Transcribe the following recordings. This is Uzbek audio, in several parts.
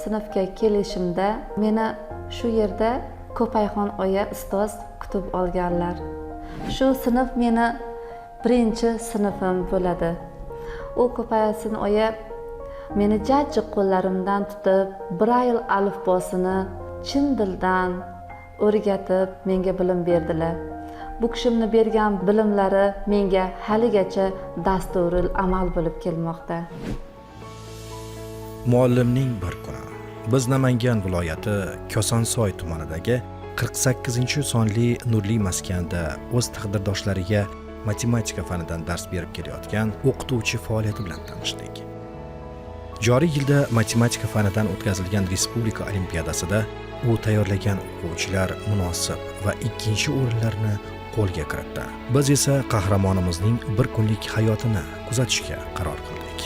sinfga kelishimda meni shu yerda Ko'payxon oya ustoz kutib olganlar. Shu sinf meni birinchi sinfim bo'ladi. U Ko'payxon oya meni jajji qo'llarimdan tutib, Braille alifbosini chin dildan o'rgatib, menga bilim berdilar. Bu kishimni bergan bilimlari menga haligacha dasturul amal bo'lib kelmoqda. Muallimning bir kuni biz Namangan viloyati Kosonsoy tumanidagi 48-sonli Nurli maskanda o'z taqdirdoshlariga matematika fanidan dars berib kelayotgan o'qituvchi faoliyati bilan tanishdik. Joriy yilda matematika fanidan o'tkazilgan respublika olimpiadasida u tayyorlagan o'quvchilar munosib va ikkinchi o'rinlarni qo'lga kiritdi. Biz esa qahramonimizning bir kunlik hayotini kuzatishga qaror qildik.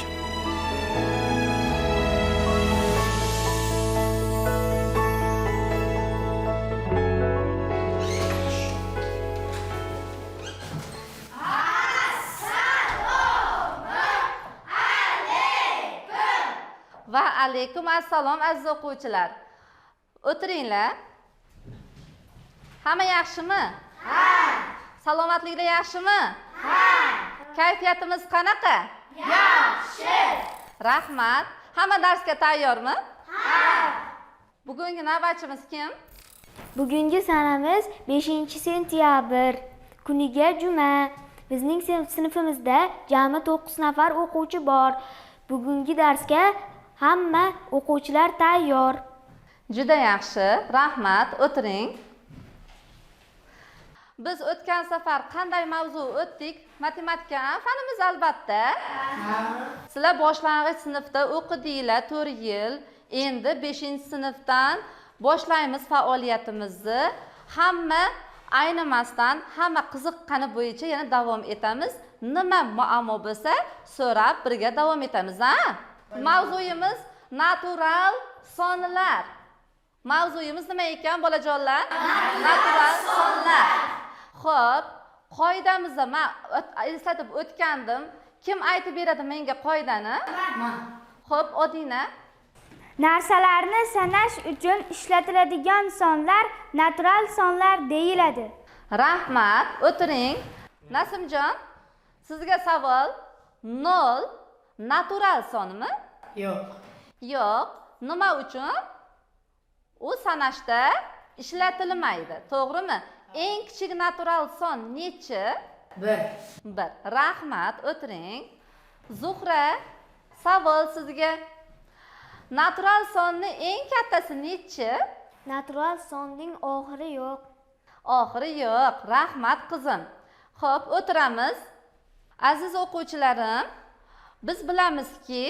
Va alaykum assalom aziz o'quvchilar. O'tiringlar. Hamma yaxshimi? Ha. Salomatliklar yaxshimi? Ha. Kayfiyatimiz qanaqa? Yaxshi. Rahmat. Hamma darsga tayyormi? Ha. Bugungi navbatchimiz kim? Bugungi sanamiz 5-sentyabr kuniga juma. Bizning sinfimizda jami 9 nafar o'quvchi bor. Bugungi darsga hamma o'quvchilar tayyor. Juda yaxshi. Rahmat. O'tiring. Biz o'tgan safar qanday mavzu o'tdik? Matematika fanimiz albatta. Sizlar boshlang'ich sinfda o'qidinglar 4 yil. Endi 5-sinfdan boshlaymiz faoliyatimizni. Hamma aynimasdan, hamma qiziqqani bo'yicha yana davom etamiz. Nima muammo bo'lsa, so'rab birga davom etamiz, ha? Mavzuyimiz natural sonlar. Mavzuyimiz nima ekan, bolajonlar? Natural sonlar. Xo'p, qoidamizda men eslatib o'tgandim. Kim aytib beradi menga qoidani? Xo'p, Odina. Narsalarni sanash uchun ishlatiladigan sonlar natural sonlar deyiladi. Rahmat. O'tiring. Nasimjon, sizga savol. 0 natural sonmi? Yo'q. Yo'q. Nima uchun? U sanashda ishlatilmaydi. To'g'rimi? Eng kichik natural son nechi? 1. 1. Rahmat. O'tiring. Zuhra, savol sizga. Natural sonning eng kattasi nechi? Natural sonning oxiri yo'q. Oxiri yo'q. Rahmat qizim. Xo'p, o'tiramiz. Aziz o'quvchilarim, biz bilamizki,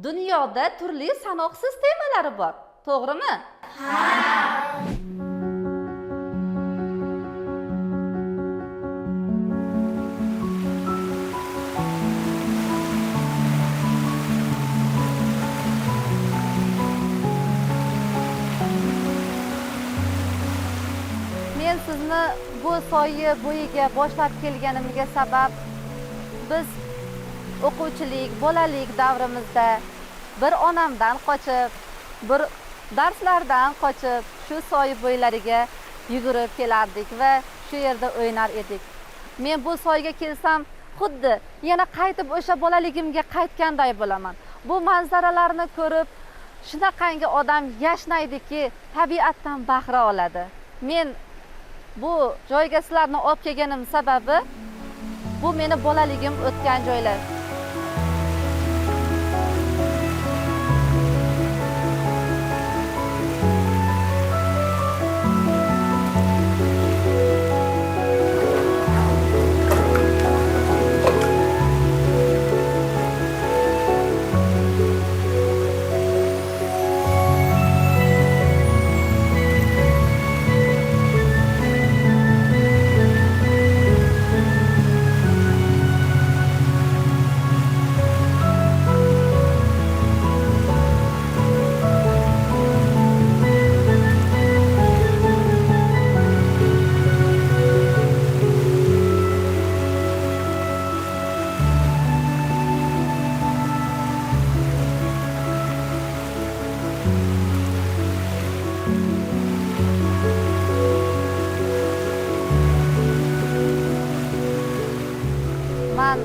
dunyoda turli sanoq sistemalari bor. To'g'rimi? Ha. Men sizni bu soyi bo'yiga boshlab kelganimga sabab biz o'quvchilik, bolalik davrimizda bir onamdan qochib, bir darslardan qochib, shu soy bo'ylariga yugurib kelardik va shu yerda o'ynar edik. Men bu soyga kelsam, xuddi yana qaytib o'sha bolaligimga qaytganday bo'laman. Bu manzaralarni ko'rib, shunaqangi odam yashnaydiki, tabiatdan bahra oladi. Men bu joyga sizlarni olib kelganim sababi bu meni bolaligim o'tgan joylar.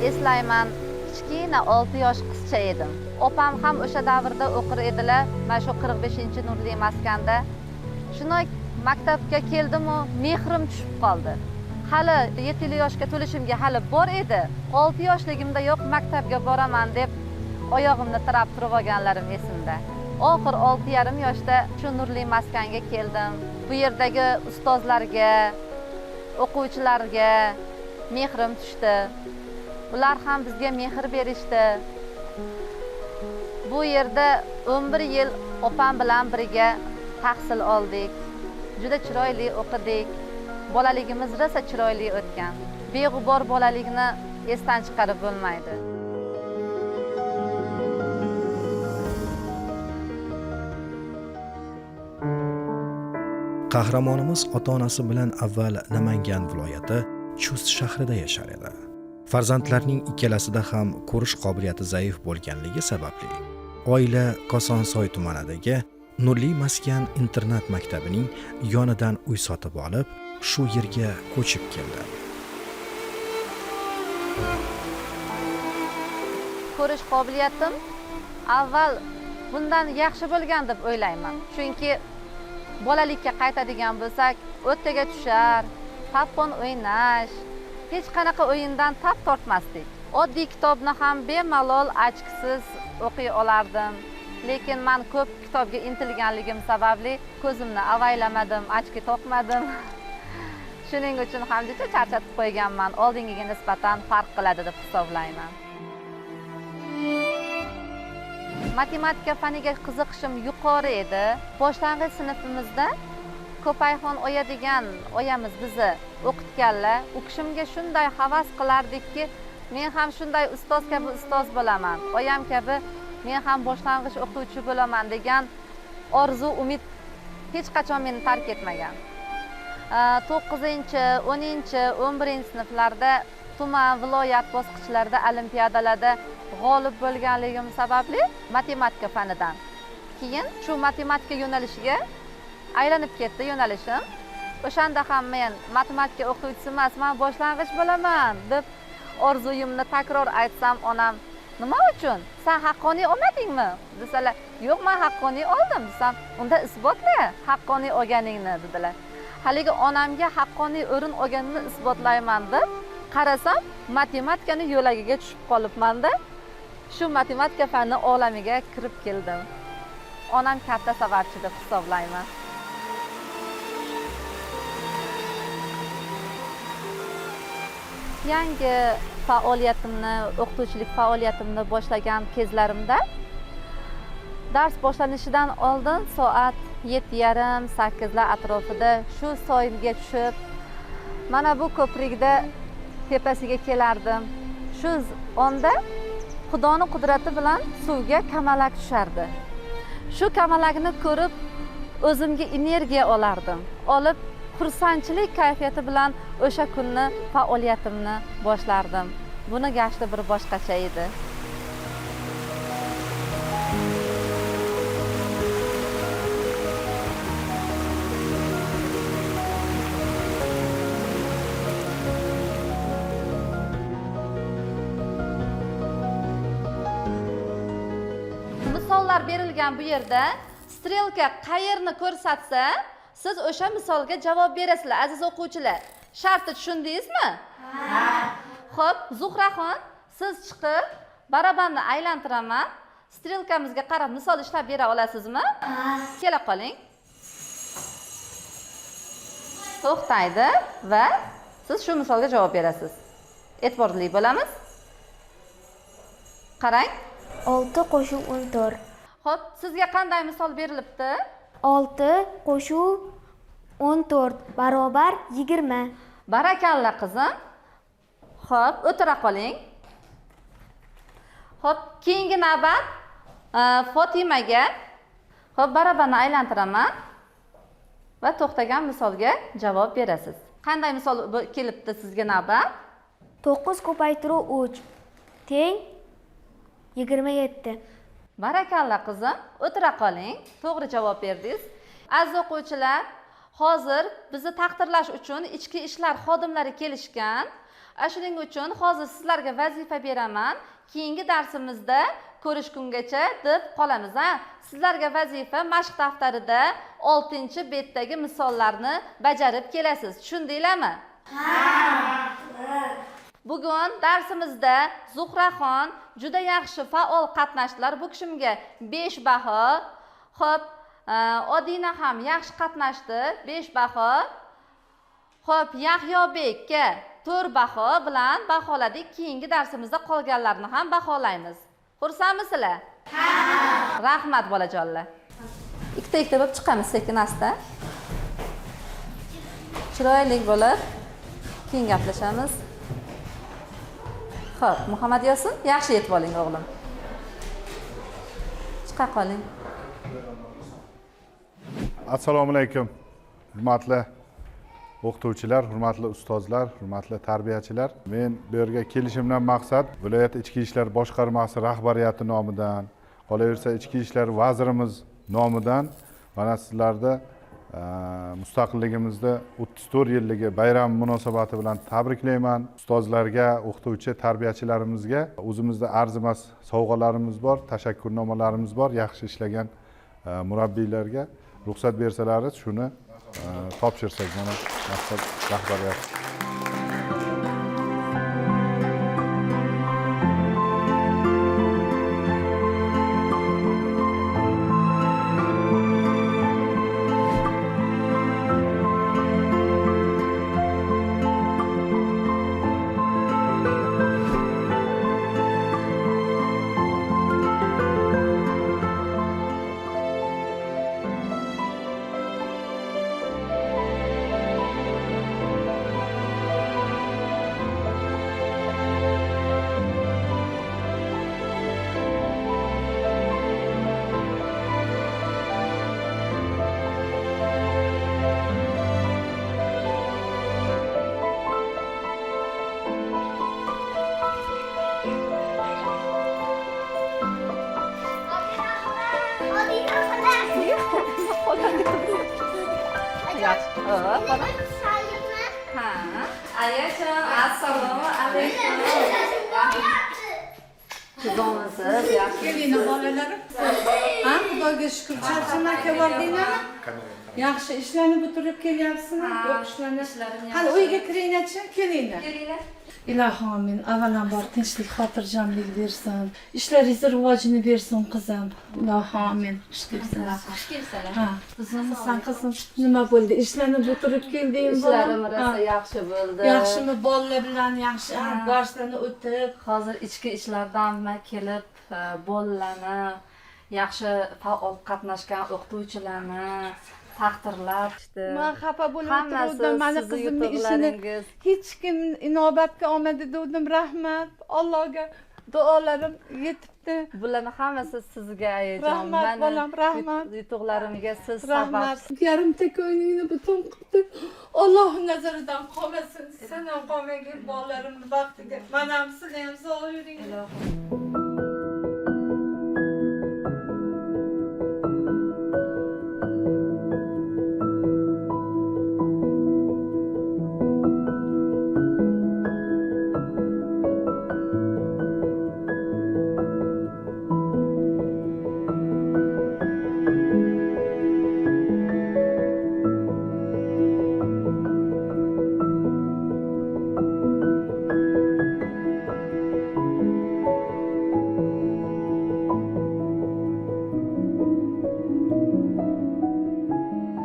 eslayman, kichkina 6 yosh qizcha edim. Opam ham o'sha davrda o'qir edilar, mana shu 45-nurli maskanda. Shuni maktabga keldim-u, mehrim tushib qoldi. Hali 7 yoshga to'lishimga hali bor edi. 6 yoshligimda yo'q maktabga boraman deb oyog'imni tirab turib olganlarim esimda. Oxir 6,5 yoshda shu nurli maskanga keldim. Bu yerdagi ustozlarga, o'quvchilarga mehrim tushdi. Ular ham bizga mehr berishdi. Bu yerda 11 yil opam bilan birga tahsil oldik. Juda chiroyli o'qidik. Bolaligimiz rosa chiroyli o'tgan. Beg'ubor bolalikni esdan chiqarib bo'lmaydi. Qahramonimiz ota-onasi bilan avval Namangan viloyati Chust shahrida yashar edi. Farzandlarning ikkalasida ham ko'rish qobiliyati zaif bo'lganligi sababli oila Kosonsoy tumanidagi Nurli maskan internat maktabining yonidan uy sotib olib, shu yerga ko'chib keldi. Ko'rish qobiliyatim avval bundan yaxshi bo'lgan deb o'ylayman. Chunki bolalikka qaytadigan bo'lsak, o'rtaga tushar, tapon o'ynash, hech qanaqa o'yindan tap tortmasdik. Oddiy kitobni ham bemalol achkisiz o'qiy olardim. Lekin men ko'p kitobga intilganligim sababli ko'zimni avaylamadim, achki to'qmadim. Shuning uchun ham juda charchatib qo'yganman. Oldingiga nisbatan farq qiladi deb hisoblayman. Matematika faniga qiziqishim yuqori edi. Boshlang'ich sinfimizda Ko'payxon oya degan oyamiz bizni o'qitganlar. U kishimga shunday havas qilardikki, men ham shunday ustoz kabi ustoz bo'laman. Oyam kabi men ham boshlang'ich o'quvchi bo'laman degan orzu, umid hech qachon meni tark etmagan. 9-10, 11 sinflarda tuman, viloyat bosqichlarida olimpiadalarda g'olib bo'lganligim sababli matematika fanidan keyin shu matematika yo'nalishiga aylanib ketdi yo'nalishim. O'shanda ham men matematika o'quvchisi emas, men boshlang'ich bo'laman deb orzuyimni takror aytsam, onam nima uchun? Sen haqqoniy olmadingmi? Desalar, yo'q, men haqqoniy oldim desam, unda isbotla haqqoniy olganingni dedilar. Haligi onamga haqqoniy o'rin olganini isbotlayman deb qarasam, matematikani yo'lagiga tushib qolibman-da. Shu matematika fani olamiga kirib keldim. Onam katta sababchi deb hisoblayman. Yangi faoliyatimni, o'qituvchilik faoliyatimni boshlagan kezlarimda dars boshlanishidan oldin soat 7:30-8 atrofida shu soyilga tushib, mana bu ko'prikda tepasiga kelardim. Shu onda Xudoning qudrati bilan suvga kamalak tushardi. Shu kamalakni ko'rib o'zimga energiya olardim. Olib xursandchilik kayfiyati bilan o'sha kunni faoliyatimni boshlardim. Buni gashti bir boshqacha edi. Misollar berilgan bu yerda strelka qayerni ko'rsatsa, siz o'sha misolga javob berasizlar, aziz o'quvchilar. Shartni tushundingizmi? Ha. Xo'p, Zuhraxon, siz chiqib barabanni aylantiraman. Strelkamizga qarab misol ishlab bera olasizmi? Ha. Kela qoling. To'xtaydi va siz shu misolga javob berasiz. E'tiborli bo'lamiz. Qarang. 6 qo'shuv 14. Xo'p, sizga qanday misol berilibdi? 6 qo'shuv 14 barobar 20. Barakalla qizim. Xo'p, o'tira qoling. Xo'p, keyingi navbat Fotimaga. Xo'p, barabanni aylantiraman va to'xtagan misolga javob berasiz. Qanday misol kelibdi sizga navbat? 9 ko'paytiruv 3 teng 27. Barakalla qizim, o'tira qoling. To'g'ri javob berdingiz. Aziz o'quvchilar, hozir bizni taqdirlash uchun ichki ishlar xodimlari kelishgan. Shuning uchun hozir sizlarga vazifa beraman. Keyingi darsimizda ko'rishgungacha deb qolamiz. Sizlarga vazifa mashq daftarida 6-betdagi misollarni bajarib kelasiz. Tushundinglarmi? Bugun darsimizda Zuhraxon juda yaxshi faol qatnashdilar. Bu kishimga 5 baho. Xo'p, Odina ham yaxshi qatnashdi, 5 baho. Xo'p, Yahyobekka 4 baho bilan baholadik. Keyingi darsimizda qolganlarni ham baholaymiz. Xursandmisizlar? Ha. Rahmat bolajonlar. Ikkita bo'lib chiqamiz sekin-asta. Chiroyli bo'lib keyin gaplashamiz. Xo'p, Muhammad Yosin, yaxshi yetib oling o'g'lim. Chiqa qoling. Assalomu alaykum. Hurmatli o'qituvchilar, hurmatli ustozlar, hurmatli tarbiyachilar. Men bu yerga kelishimdan maqsad viloyat ichki ishlar boshqarmasi rahbariyati nomidan, qolaversa ichki ishlar vazirimiz nomidan mana sizlarni mustaqilligimizda 34 yilligi bayram munosabati bilan tabriklayman. Ustozlarga, o'qituvchi tarbiyachilarimizga o'zimizda arzimas sovg'alarimiz bor, tashakkurnomalarimiz bor. Yaxshi ishlagan murabbiylarga ruxsat bersalaringiz shuni topshirsak mana maqsad rahbariyat. Assalomu alaykum. Kuzimiz yaxshi. Kelinglar bolalarim. Ha, Xudoga shukr. Charchamaka bordinglarmi? Yaxshi ishlarni bitirib kelyapsizmi? O'qishlarni. Hali uyga kiringlar-chi, kelinglar. Kelinglar. Ilohim amin. Avvalambor tinchlik, xotirjamlik bersin. Ishlaringizni rivojini bersin qizim. Ilohim amin. Xush kelibsizlar. Xush kelibsizlar. Ha, qizim, qizim nima bo'ldi? Ishlarni bitirib keldingmi? Ishlarim rosa yaxshi bo'ldi. Yaxshimi? Bolalar bilan yaxshi darslarni o'tib, hozir ichki ishlardan kelib, bolalarni yaxshi faol qatnashgan o'qituvchilarni taqdirlab ishdi. Men xafa bo'lib o'tirdim. Mana qizimning ishini hech kim inobatga olmadi dedim. Rahmat. Allohga duolarim yetibdi. Bularni hammasi sizga ayajon. Rahmat bolam, rahmat. Yutuqlarimga siz Rahmat. sabab. Yarimta ko'nglingni butun qildi. Alloh nazaridan qolmasin. Sen ham qolmagin bolalarimni vaqtiga. Men ham sizni ham sog' yuring.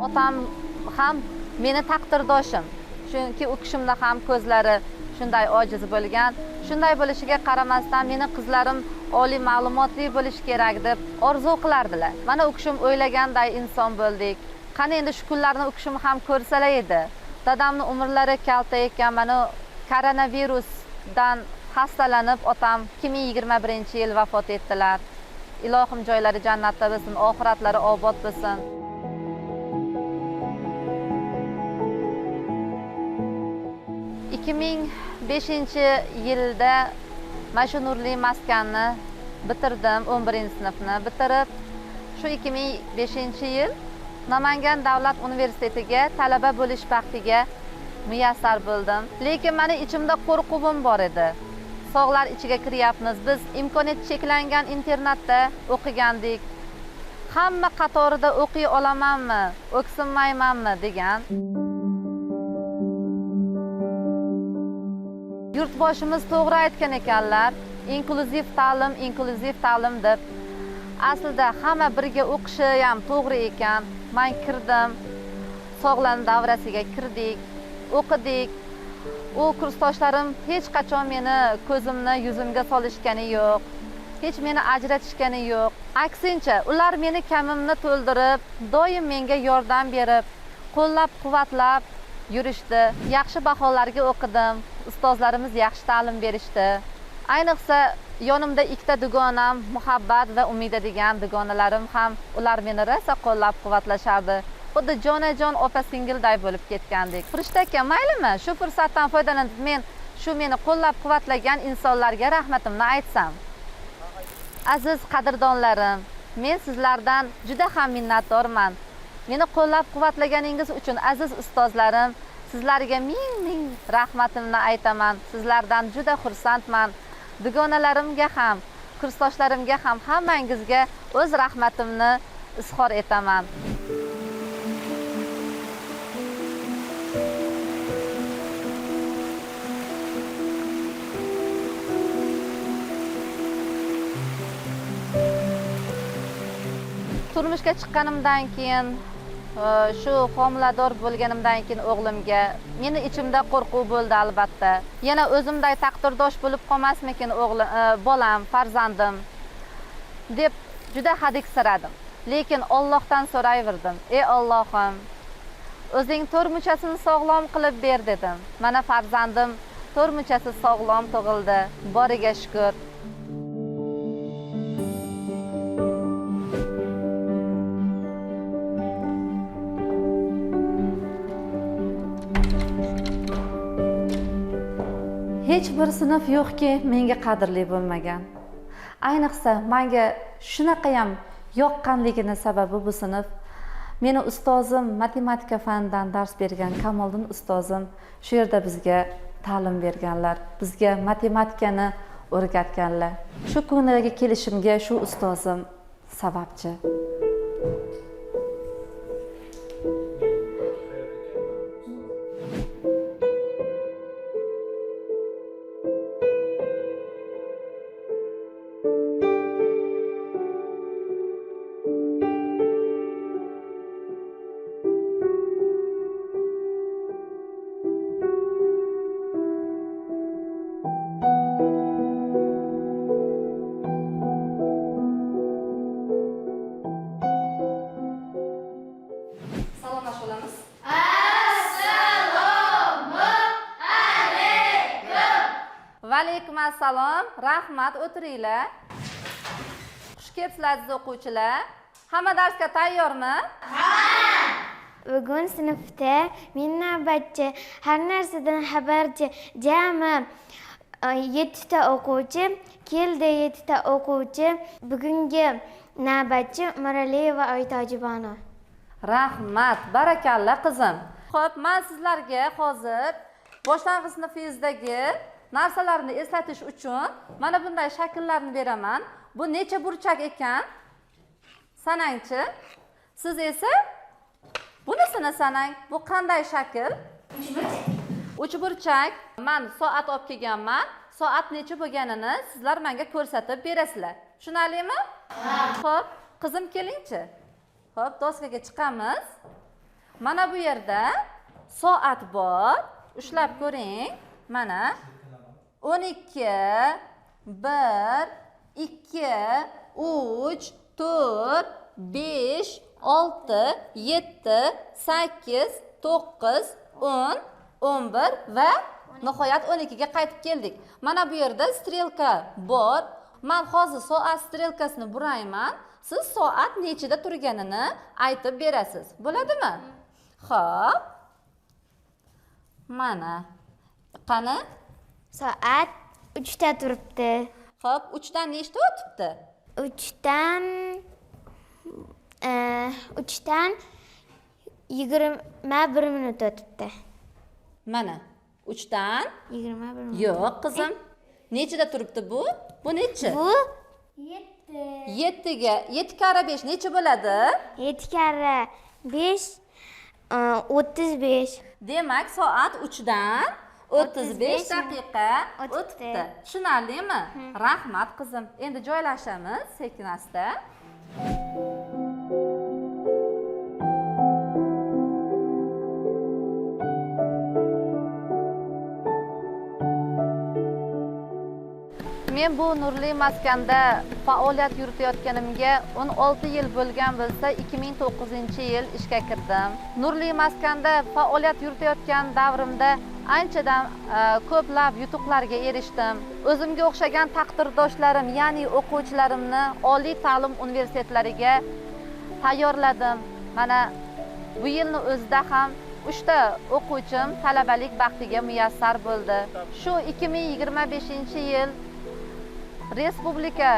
Otam ham meni taqdirdoshim. Chunki u kishimda ham ko'zlari shunday ojiz bo'lgan. Shunday bo'lishiga qaramasdan meni qizlarim oliy ma'lumotli bo'lishi kerak deb orzu qilardilar. Mana u kishim o'ylaganday inson bo'ldik. Qani endi shu kunlarni u kishim ham ko'rsalar edi. Dadamning umrlari kalta ekan, mana koronavirusdan xastalanib otam 2021-yil vafot etdilar. Ilohim joylari jannatda bo'lsin, oxiratlari obod bo'lsin. 2005-yilda mana shu nurli maskanni bitirdim, 11-sinfni bitirib, shu 2005-yil Namangan davlat universitetiga talaba bo'lish baxtiga muyassar bo'ldim. Lekin meni ichimda qo'rquvim bor edi. Sog'lar ichiga kiryapmiz. Biz imkoniyati cheklangan internatda o'qigandik. Hamma qatorida o'qiy olamanmi, o'ksinmaymanmi degan. Yurtboshimiz to'g'ri aytgan ekanlar. Inklyuziv ta'lim deb. Aslida hamma birga o'qishi ham to'g'ri ekan. Men kirdim. Sog'lar davrasiga kirdik, o'qidik. U kursdoshlarim hech qachon meni ko'zimni yuzimga solishgani yo'q. Hech meni ajratishgani yo'q. Aksincha, ular meni kamimni to'ldirib, doim menga yordam berib, qo'llab-quvvatlab yurishdi. Yaxshi baholarga o'qidim. Ustozlarimiz yaxshi ta'lim berishdi. Ayniqsa yonimda ikkita dugonam, Muhabbat va Umida degan dugonalarim ham ular meni rosa qo'llab-quvvatlashardi. Xuddi jonajon opa-singilday bo'lib ketgandik. Firishta aka, maylimi? Shu fursatdan foydalanib men meni qo'llab-quvvatlagan insonlarga rahmatimni aytsam. Aziz qadrdonlarim, men sizlardan juda ham minnatdorman. Meni qo'llab-quvvatlaganingiz uchun aziz ustozlarim, sizlarga ming rahmatimni aytaman. Sizlardan juda xursandman. Dugonalarimga ham, kursdoshlarimga ham hammangizga o'z rahmatimni izhor etaman. Turmushga chiqqanimdan keyin, shu homilador bo'lganimdan keyin o'g'limga meni ichimda qo'rquv bo'ldi albatta. Yana o'zimday taqdirdosh bo'lib qolmasmikin bolam, farzandim deb juda hadiksiradim. Lekin Allohdan so'rayverdim. Ey Allohim, o'zing to'rmuchasini sog'lom qilib ber dedim. Mana farzandim to'rmuchasi sog'lom tug'ildi. Boriga shukr. Hech bir sinf yo'qki, menga qadrli bo'lmagan. Ayniqsa menga shunaqa ham yoqqanligini sababi bu sinf. Meni ustozim matematika fanidan dars bergan Kamoliddin ustozim shu yerda bizga ta'lim berganlar. Bizga matematikani o'rgatganlar. Shu kuniga kelishimga shu ustozim sababchi. Alaykum assalom, rahmat, o'tiringlar. Xush kelibsizlar aziz o'quvchilar. Hamma darsga tayyormi? Bugun sinfda men navbatchi, har narsadan xabarchi, jami 7 ta o'quvchi keldi. 7 ta o'quvchi. Bugungi navbatchi Miraliyeva Oytojibonu. Rahmat, barakalla qizim. Xo'p, men sizlarga hozir boshlang'ich sinfingizdagi narsalarni eslatish uchun mana bunday shakllarni beraman. Bu necha burchak ekan? Sanangchi. Siz esa bunisini sanang. Bu qanday shakl? 3 burchak. Men soat olib kelganman. Soat necha bo'lganini sizlar menga ko'rsatib berasizlar. Tushunarlimi? Xo'p, qizim kelingchi. Xo'p, doskaga chiqamiz. Mana bu yerda soat bor. Ushlab ko'ring. Mana 12, 1, 2, 3, 4, 5, 6, 7, 8, 9, 10, 11 va nihoyat 12 ga qaytib keldik. Mana bu yerda strelka bor. Men hozir soat strelkasini burayman. Siz soat nechida turganini aytib berasiz. Bo'ladimi? Xo'p. Mana. Qani? Soat 3 ta turibdi. Xo'p, 3 dan nechta o'tibdi? 3 dan 21 minut o'tibdi. Mana 3 dan 21. yo'q qizim. Nechida turibdi bu? Bu nechi? Bu 7 ga 7 kara 5 necha bo'ladi? 7 karra 5 35. Demak, soat 3 dan 35 daqiqa o'tdi. o'tdi. Tushunarlimi? Rahmat qizim. Endi joylashamiz sekin-asta. Men bu nurli maskanda faoliyat yuritayotganimga 16 yil bo'lgan bo'lsa, 2009-yil ishga kirdim. Nurli maskanda faoliyat yuritayotgan davrimda anchadan ko'plab yutuqlarga erishdim. O'zimga o'xshagan taqdirdoshlarim, ya'ni o'quvchilarimni oliy ta'lim universitetlariga tayyorladim. Mana bu yilni o'zida ham 3 ta o'quvchim talabalik baxtiga muyassar bo'ldi. Shu 2025-yil respublika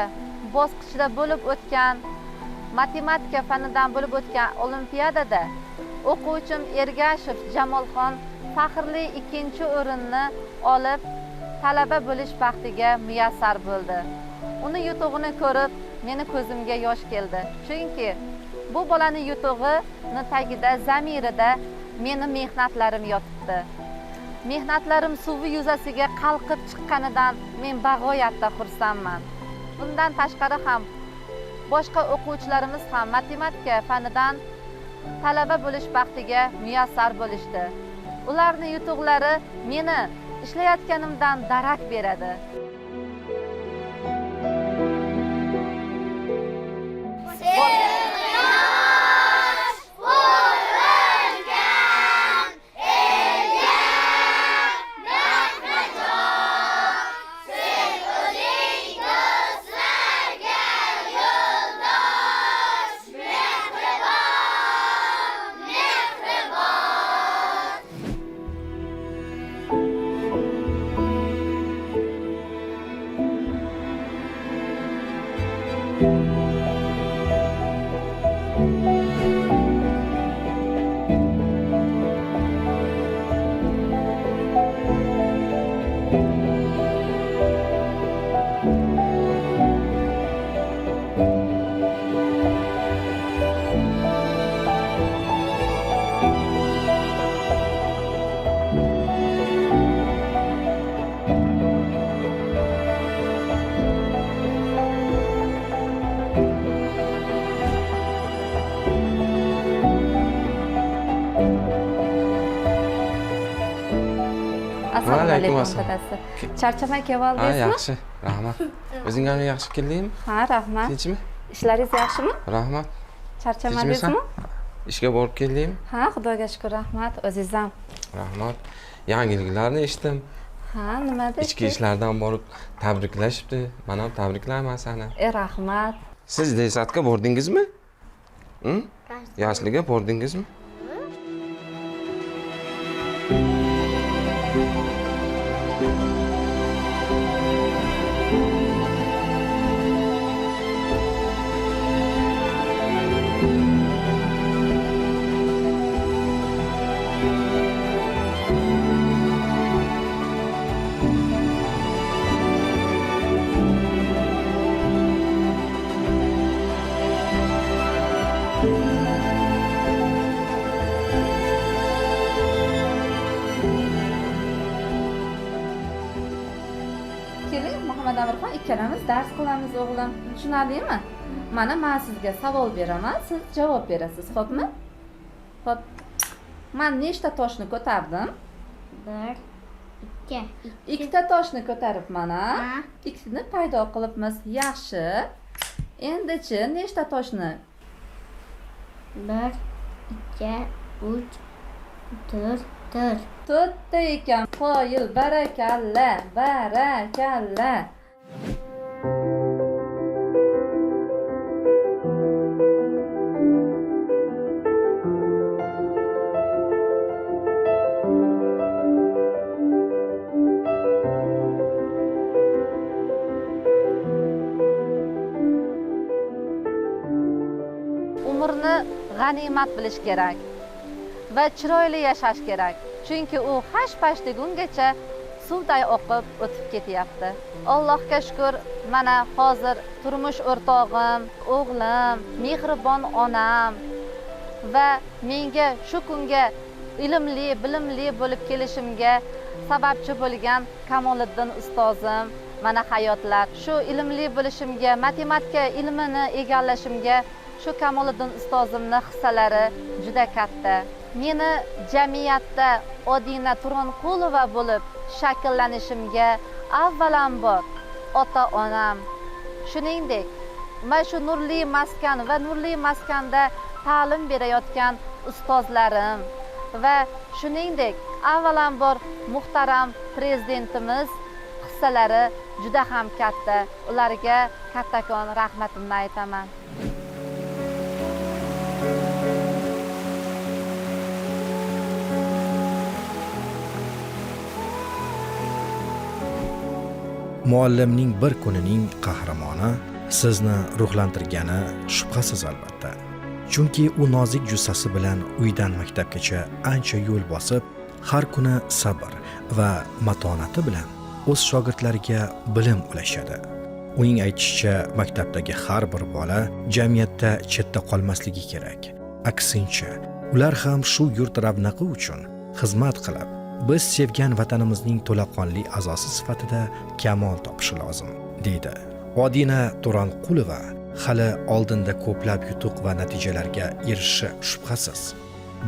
bosqichida bo'lib o'tgan matematika fanidan bo'lib o'tgan olimpiadada o'quvchim Ergashev Jamolxon faxrli 2-o'rinni olib talaba bo'lish baxtiga muyassar bo'ldi. Uni yutug'ini ko'rib, meni ko'zimga yosh keldi. Chunki bu bolaning yutug'ini tagida, zamirida meni mehnatlarim yotibdi. Mehnatlarim suvi yuzasiga qalqib chiqqanidan men bag'oyatda xursandman. Bundan tashqari ham boshqa o'quvchilarimiz ham matematika fanidan talaba bo'lish baxtiga muyassar bo'lishdi. Ularning yutuqlari meni ishlayotganimdan darak beradi. Assalomu alaykum dadasi. Charchamay kelib Ha, oldingizmi? yaxshi. Rahmat. O'zing ham yaxshi keldingmi? Ha, rahmat. Tinchmi? Ishlaringiz yaxshimi? Rahmat. Charchamadingizmi? Ishga borib keldingmi? Ha, Xudoga shukr, rahmat. O'zingiz ham. Rahmat. Yangiliklarni eshitdim. Ha, nima deysiz? Ichki ishlardan borib tabriklashibdi. Men ham tabriklayman seni. Rahmat. Siz Desatga bordingizmi? Yoshliga bordingizmi? Keling, Muhammad Amirxon, ikkalamiz dars qilamiz o'g'lim. Tushunarlimi? Mana men sizga savol beraman, siz javob berasiz, xo'pmi? Xo'p. Men nechta toshni ko'tardim? 1 2. Ikkita toshni ko'taribman, ha? Ikkitani paydo qilibmiz. Yaxshi. Endi-chi nechta toshni? 1 2 3 4 4. To'rtta ekan. Qoyil, barakalla, barakalla. Umrni g'animat bilish kerak va chiroyli yashash kerak. chunki u hash-pash degungacha suvday oqib o'tib ketyapti. Allohga shukr, mana hozir turmush o'rtog'im, o'g'lim, mehribon onam va menga shu kunga ilmli, bilimli bo'lib kelishimga sababchi bo'lgan Kamoliddin ustozim, mana hayotlar. Shu ilmli bo'lishimga, matematika ilmini egallashimga shu Kamoliddin ustozimning hissalari juda katta. Meni jamiyatda Odina Turonqulova bo'lib shakllanishimga avvalambor ota-onam, shuningdek, mana shu nurli maskan va nurli maskanda ta'lim berayotgan ustozlarim va shuningdek, avvalambor muhtaram prezidentimiz hissalari juda ham katta. Ularga kattakon rahmatimni aytaman. Muallimning bir kunining qahramoni sizni ruhlantirgani shubhasiz albatta. Chunki u nozik jussasi bilan uydan maktabgacha ancha yo'l bosib, har kuni sabr va matonati bilan o'z shogirdlariga bilim ulashadi. Uning aytishicha, maktabdagi har bir bola jamiyatda chetda qolmasligi kerak. Aksincha, ular ham shu yurt ravnaqi uchun xizmat qilib, biz sevgan vatanimizning to'laqonli a'zosi sifatida kamol topishi lozim, deydi Odina Turonqulova. Hali oldinda ko'plab yutuq va natijalarga erishishi shubhasiz.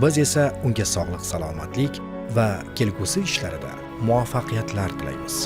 Biz esa unga sog'lik, salomatlik va kelgusi ishlarida muvaffaqiyatlar tilaymiz.